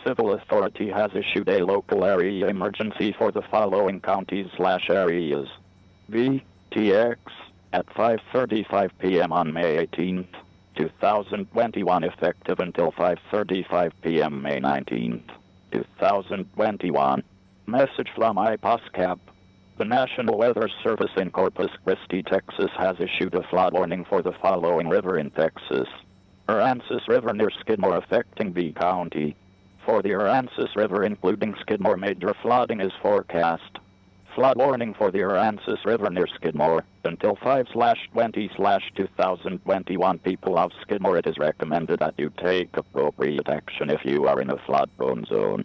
civil authority has issued a local area emergency for the following counties/areas. VTX at 5:35 p.m. on May 18, 2021, effective until 5:35 p.m. May 19, 2021. Message from IPOSCAP. The National Weather Service in Corpus Christi, Texas has issued a flood warning for the following river in Texas. Aransas River near Skidmore affecting V County. For the Aransas River including Skidmore, major flooding is forecast. Flood warning for the Aransas River near Skidmore. Until 5/20/2021, people of Skidmore, it is recommended that you take appropriate action if you are in a flood-prone zone.